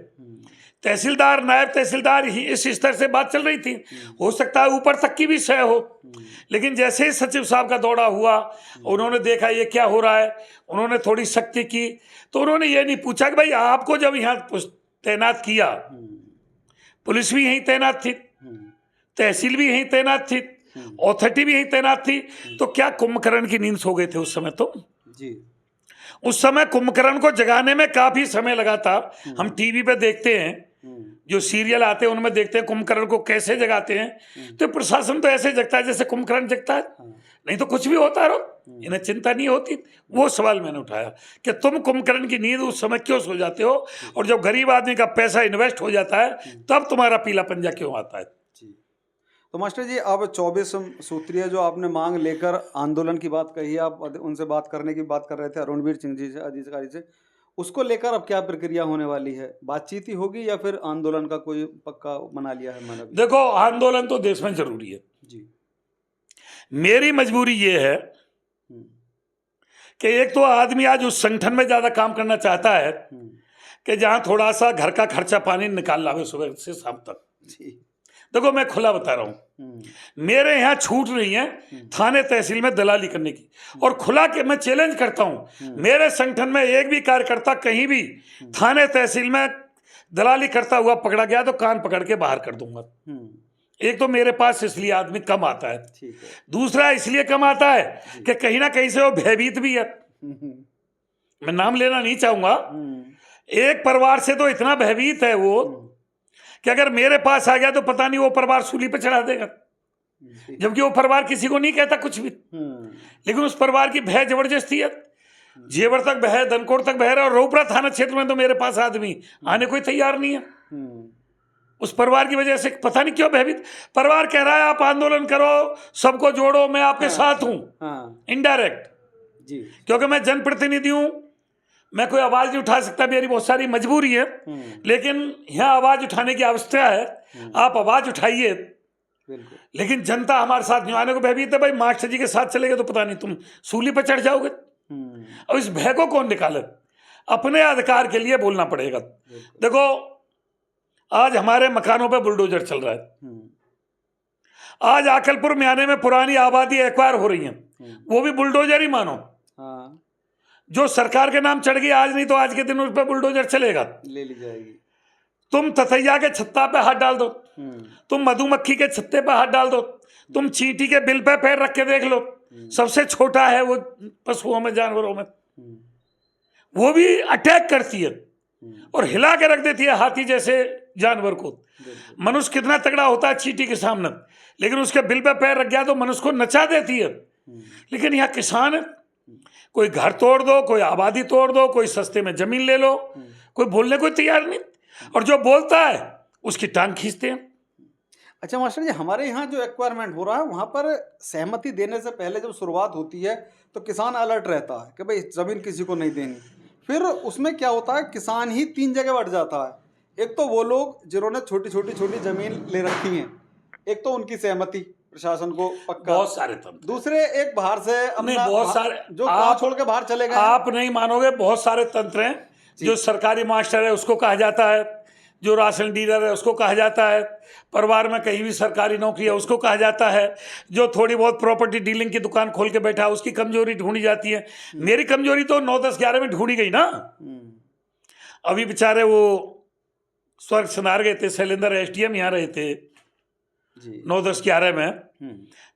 तहसीलदार नायब तहसीलदार ही इस स्तर से बात चल रही थी। हो सकता है ऊपर तक की भी सह हो, लेकिन जैसे ही सचिव साहब का दौरा हुआ, उन्होंने देखा ये क्या हो रहा है, उन्होंने थोड़ी सख्ती की। तो उन्होंने ये नहीं पूछा कि भाई आपको जब यहाँ तैनात किया, पुलिस भी यहीं तैनात थी, तहसील भी यहीं तैनात थी, अथॉरिटी भी यहीं तैनात थी, तो क्या कुंभकर्ण की नींद सो गए थे उस समय? तो जी, उस समय कुंभकर्ण को जगाने में काफी समय लगा था। हम टीवी पे देखते हैं, जो सीरियल आते हैं उनमें देखते हैं कुंभकर्ण को कैसे जगाते हैं। तो प्रशासन तो ऐसे जगता है जैसे कुंभकर्ण जगता है, नहीं तो कुछ भी होता रहो, इन्हें चिंता नहीं होती। वो सवाल मैंने उठाया कि तुम कुंभकर्ण की नींद उस समय क्यों सो जाते हो, और जब गरीब आदमी का पैसा इन्वेस्ट हो जाता है तब तुम्हारा पीला पंजा क्यों आता है? तो मास्टर जी, अब 24 सूत्रीय जो आपने मांग लेकर आंदोलन की बात कही, आप उनसे बात करने की बात कर रहे थे अरुणवीर सिंह जी से, अधिकारी से, उसको लेकर अब क्या प्रक्रिया होने वाली है? बातचीत ही होगी या फिर आंदोलन का कोई पक्का बना लिया है मैंने? देखो, आंदोलन तो देश में जरूरी है जी। मेरी मजबूरी ये है कि एक तो आदमी आज उस संगठन में ज्यादा काम करना चाहता है कि जहां थोड़ा सा घर का खर्चा पानी निकाल लावे सुबह से शाम तक। जी। देखो, मैं खुला बता रहा हूं, मेरे यहाँ छूट नहीं है थाने तहसील में दलाली करने की, और खुला के मैं चैलेंज करता हूं, मेरे संगठन में एक भी कार्यकर्ता कहीं भी थाने तहसील में दलाली करता हुआ पकड़ा गया तो कान पकड़ के बाहर कर दूंगा। एक तो मेरे पास इसलिए आदमी कम आता है, दूसरा इसलिए कम आता है कि कहीं ना कहीं से वो भयभीत भी है। मैं नाम लेना नहीं चाहूंगा, एक परिवार से तो इतना भयभीत है वो कि अगर मेरे पास आ गया तो पता नहीं वो परिवार सूली पे चढ़ा देगा, जबकि वो परिवार किसी को नहीं कहता कुछ भी, लेकिन उस परिवार की भय जबरदस्ती है। जेवर तक भय, धनकोट तक भय, और रोपड़ा थाना क्षेत्र में तो मेरे पास आदमी आने को तैयार नहीं है। उस परिवार की वजह से पता नहीं क्यों भयभीत। परिवार कह रहा है आप आंदोलन करो, सबको जोड़ो, मैं आपके साथ हूं, इनडायरेक्ट। जी। क्योंकि मैं जनप्रतिनिधि हूं, मैं कोई आवाज नहीं उठा सकता, मेरी बहुत सारी मजबूरी है, लेकिन यहाँ आवाज उठाने की आवश्यकता है। आप आवाज उठाइए, बिल्कुल। लेकिन जनता हमारे साथ नहीं आने को भयभीत है। भाई मास्टर जी के साथ चलेगा तो पता नहीं तुम सूली पर चढ़ जाओगे। अब इस भय को कौन निकाले? अपने अधिकार के लिए बोलना पड़ेगा। देखो आज हमारे मकानों पे बुलडोजर चल रहा है। आज आकलपुर में आने में पुरानी आबादी एक्वायर हो रही है, वो भी बुलडोजर ही मानो। हाँ। जो सरकार के नाम चढ़ गई, आज नहीं तो आज के दिन उस पर बुलडोजर चलेगा, ले ली जाएगी। तुम ततैया के छत्ता पे हाथ डाल दो, तुम मधुमक्खी के छत्ते पे हाथ डाल दो, तुम चींटी के बिल पे पैर रख के देख लो, सबसे छोटा है वो पशुओं में, जानवरों में, वो भी अटैक करती है और हिला के रख देती है हाथी जैसे जानवर को। मनुष्य कितना तगड़ा होता है चींटी के सामने, लेकिन उसके बिल पे पैर रख गया तो मनुष्य को नचा देती है। लेकिन यहाँ किसान है, कोई घर तोड़ दो, कोई आबादी तोड़ दो, कोई सस्ते में जमीन ले लो, कोई बोलने को तैयार नहीं, और जो बोलता है उसकी टांग खींचते हैं। अच्छा मास्टर जी, हमारे यहाँ जो एक्वायरमेंट हो रहा है वहाँ पर सहमति देने से पहले जब शुरुआत होती है तो किसान अलर्ट रहता है कि भाई ज़मीन किसी को नहीं देनी। फिर उसमें क्या होता है, किसान ही 3 जगह बढ़ जाता है। एक तो वो लोग जिन्होंने छोटी छोटी ज़मीन ले रखी हैं, एक तो उनकी सहमति प्रशासन को पक्का, बहुत सारे तंत्र, दूसरे एक बाहर से अपना बहुत सारे जो गाँव छोड़ के बाहर चले गए। आप नहीं मानोगे, बहुत सारे तंत्र हैं। जो सरकारी मास्टर है उसको कहा जाता है, जो राशन डीलर है उसको कहा जाता है, परिवार में कहीं भी सरकारी नौकरी है उसको कहा जाता है, जो थोड़ी बहुत प्रॉपर्टी डीलिंग की दुकान खोल के बैठा है उसकी कमजोरी ढूंढी जाती है। मेरी कमजोरी तो 9, 10, 11 में ढूंढी गई ना। अभी बेचारे वो स्वर्ग सिनार गए थे, शैलेंद्र एसडीएम यहाँ रहे थे 9, 10, 11 में,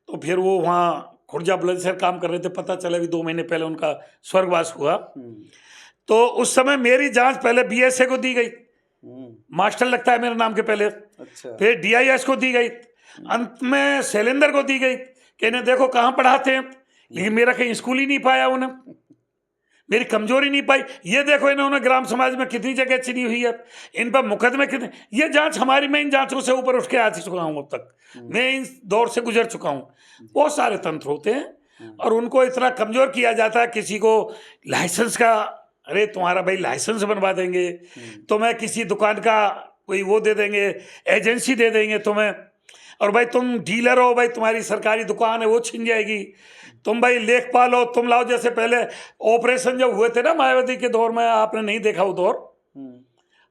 तो फिर वो वहाँ खुर्जा बुलंदशहर काम कर रहे थे। पता चला भी 2 महीने पहले उनका स्वर्गवास हुआ। तो उस समय मेरी जांच पहले बीएसए को दी गई, मास्टर लगता है मेरे नाम के पहले। अच्छा। फिर डीआईएस को दी गई, अंत में शैलेंद्र को दी गई कि इन्हें देखो कहाँ पढ़ाते हैं, लेकिन मेरा कहीं स्कूल ही नहीं पाया उन्हें, मेरी कमजोरी नहीं पाई। ये देखो इन्होंने ग्राम समाज में कितनी जगह चुनी हुई है, इन पर मुकदमे कितने। ये जांच हमारी, मैं इन जांचों से ऊपर उठ के आ चुका हूँ, अब तक मैं इन दौर से गुजर चुका हूँ। बहुत सारे तंत्र होते हैं और उनको इतना कमजोर किया जाता है। किसी को लाइसेंस का, अरे तुम्हारा भाई लाइसेंस बनवा देंगे, तुम्हें किसी दुकान का कोई वो दे देंगे, एजेंसी दे देंगे तुम्हें, और भाई तुम डीलर हो, भाई तुम्हारी सरकारी दुकान है वो छिन जाएगी, तुम भाई लेखपाल हो, तुम लाओ। जैसे पहले ऑपरेशन जब हुए थे ना मायावती के दौर में, आपने नहीं देखा वो दौर,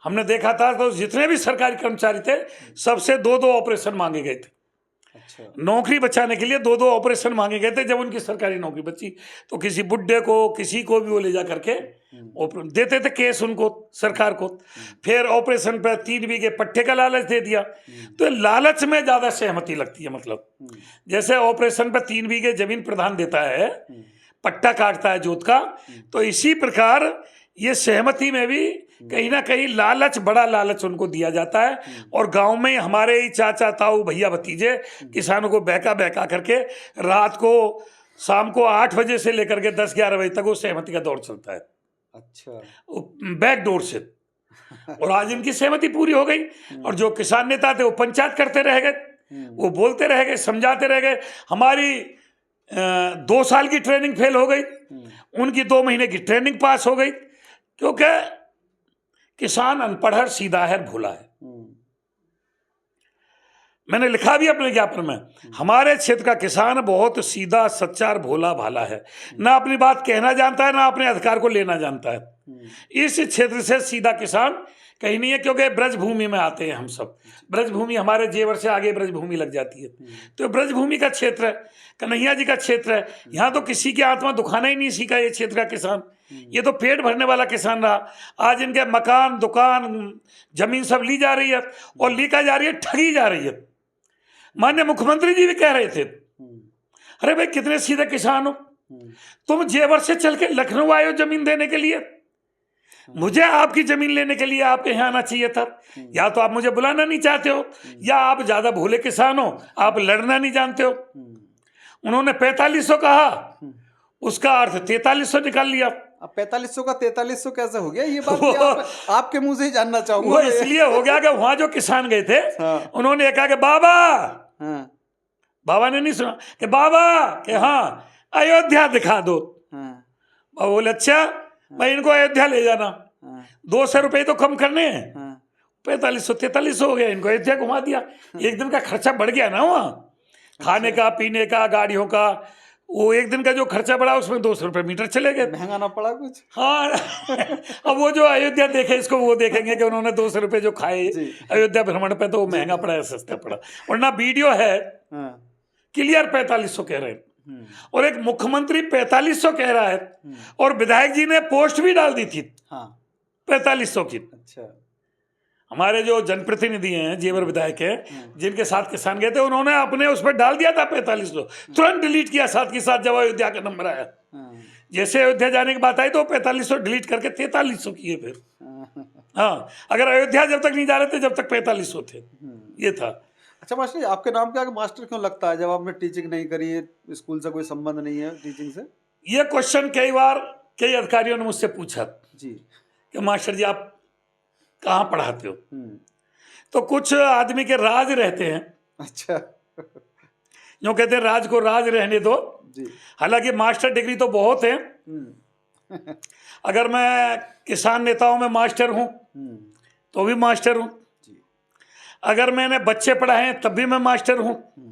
हमने देखा था, तो जितने भी सरकारी कर्मचारी थे सबसे 2-2 ऑपरेशन मांगे गए थे। अच्छा। नौकरी बचाने के लिए 2-2 ऑपरेशन मांगे गए थे। जब उनकी सरकारी नौकरी बची तो किसी बुड्ढे को, किसी को भी वो ले जा करके देते थे केस उनको, सरकार को। फिर ऑपरेशन पे 3 बीघे पट्टे का लालच दे दिया। तो लालच में ज्यादा सहमति लगती है। मतलब जैसे ऑपरेशन पे 3 बीघे जमीन प्रधान देता है, पट्टा काटता है जोत का, तो इसी प्रकार ये सहमति में भी कहीं ना कहीं लालच, बड़ा लालच उनको दिया जाता है। और गांव में हमारे ही चाचा ताऊ भैया भतीजे किसानों को बहका बहका करके रात को, शाम को 8 बजे से लेकर के 10-11 बजे तक वो सहमति का दौर चलता है। अच्छा। बैक डोर से। और आज इनकी सहमति पूरी हो गई और जो किसान नेता थे वो पंचायत करते रह गए, वो बोलते रह गए, समझाते रह गए। हमारी 2 साल की ट्रेनिंग फेल हो गई, उनकी 2 महीने की ट्रेनिंग पास हो गई, क्योंकि किसान अनपढ़ है, सीधा है, भोला है। मैंने लिखा भी अपने ज्ञापन में, हमारे क्षेत्र का किसान बहुत सीधा, सच्चा और भोला भाला है, ना अपनी बात कहना जानता है, ना अपने अधिकार को लेना जानता है। इस क्षेत्र से सीधा किसान कहीं नहीं है, क्योंकि ब्रजभूमि में आते हैं हम सब। ब्रजभूमि हमारे जेवर से आगे ब्रजभूमि लग जाती है, तो ब्रजभूमि का क्षेत्र है, कन्हैया जी का क्षेत्र है। यहाँ तो किसी की आत्मा दुखाना ही नहीं सीखा ये क्षेत्र का किसान, ये तो पेट भरने वाला किसान रहा। आज इनके मकान, दुकान, जमीन सब ली जा रही है, और लीका जा रही है, ठगी जा रही है। माननीय मुख्यमंत्री जी भी कह रहे थे, अरे भाई कितने सीधे किसान हो तुम, जेवर से चल के लखनऊ आए हो जमीन देने के लिए, मुझे आपकी जमीन लेने के लिए आपके यहाँ आना चाहिए था। या तो आप मुझे बुलाना नहीं चाहते हो, या आप ज्यादा भोले किसान हो, आप लड़ना नहीं जानते हो। उन्होंने 4500 कहा, उसका अर्थ 4300 निकाल लिया। अब 4500 का 4300 कैसे हो गया, ये बात आपके मुंह से ही जानना चाहूंगा। वो इसलिए हो गया कि वहां जो किसान गए थे, उन्होंने कहा कि बाबा, बाबा ने नहीं सुना कि बाबा, कि हाँ अयोध्या दिखा दो, वो बोले अच्छा भाई इनको अयोध्या ले जाना, हाँ, 200 रुपये तो कम करने हैं, हाँ, 4500 हो गया, इनको अयोध्या घुमा दिया। एक दिन का खर्चा बढ़ गया ना वहाँ, खाने का, पीने का, गाड़ियों का, वो एक दिन का जो खर्चा बढ़ा उसमें 200 रुपये मीटर चले गए। महंगा ना पड़ा कुछ? हाँ अब वो जो अयोध्या देखे इसको वो देखेंगे कि उन्होंने 200 रुपये जो खाए जी। अयोध्या भ्रमण पे, तो वो महंगा पड़ा है सस्ता पड़ा, वरना वीडियो है हाँ, क्लियर 4500 कह रहे हैं, हम्म, और एक मुख्यमंत्री 4500 कह रहा है, और विधायक जी ने पोस्ट भी डाल दी थी हाँ, 4500 की। अच्छा, हमारे जो जनप्रतिनिधि हैं, जेवर विधायक हैं, जिनके साथ किसान गए थे, उन्होंने अपने उस पर डाल दिया था 4500, तुरंत डिलीट किया साथ के साथ जब अयोध्या का नंबर आया। हाँ, जैसे अयोध्या जाने की बात आई तो 4500 डिलीट करके 4300 किए फिर। हाँ, हाँ, अगर अयोध्या जब तक नहीं जा रहे थे जब तक 4500 थे, ये था। अच्छा मास्टर जी, आपके नाम पे आगे मास्टर क्यों लगता है जब आपने टीचिंग नहीं करी है, स्कूल से कोई संबंध नहीं है टीचिंग से? ये क्वेश्चन कई बार कई अधिकारियों ने मुझसे पूछा जी। कि मास्टर जी आप कहाँ पढ़ाते हो, हम्म, तो कुछ आदमी के राज रहते हैं, अच्छा, जो कहते हैं राज को राज रहने दो। जी। हालांकि मास्टर डिग्री तो बहुत है, अगर मैं किसान नेताओं में मास्टर हूँ तो भी मास्टर हूँ, जी। अगर मैंने बच्चे पढ़ाए हैं तब भी मैं मास्टर हूँ, हम्म,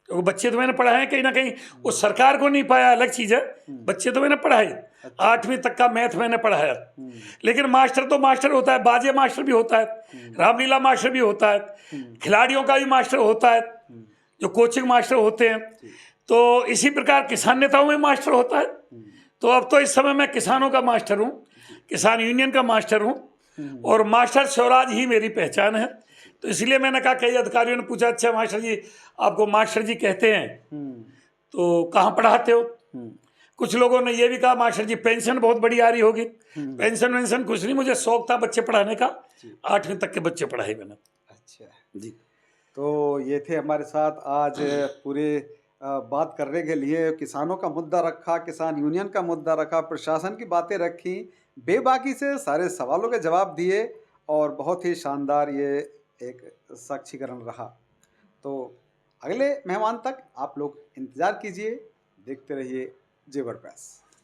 क्योंकि बच्चे तो मैंने पढ़ाए हैं कहीं ना कहीं, वो सरकार को नहीं पाया अलग चीज़ है, बच्चे तो मैंने पढ़ाए, 8वीं तक का मैथ मैंने पढ़ाया। लेकिन मास्टर तो मास्टर होता है, बाजे मास्टर भी होता है, रामलीला मास्टर भी होता है, खिलाड़ियों का भी मास्टर होता है, जो कोचिंग मास्टर होते हैं, तो इसी प्रकार किसान नेताओं में मास्टर होता है। तो अब तो इस समय मैं किसानों का मास्टर हूँ, किसान यूनियन का मास्टर हूँ, और मास्टर स्वराज ही मेरी पहचान है। तो इसलिए मैंने कहा, कई अधिकारियों ने पूछा अच्छा मास्टर जी आपको मास्टर जी कहते हैं तो कहाँ पढ़ाते हो? कुछ लोगों ने ये भी कहा मास्टर जी पेंशन बहुत बड़ी आ रही होगी। पेंशन वेंशन कुछ नहीं, मुझे शौक था बच्चे पढ़ाने का, 8वीं तक के बच्चे पढ़ाए मैंने। अच्छा जी, तो ये थे हमारे साथ आज पूरे बात करने के लिए, किसानों का मुद्दा रखा, किसान यूनियन का मुद्दा रखा, प्रशासन की बातें रखी, बेबाकी से सारे सवालों के जवाब दिए, और बहुत ही शानदार ये एक साक्षीकरण रहा। तो अगले मेहमान तक आप लोग इंतज़ार कीजिए, देखते रहिए जेवर प्रेस।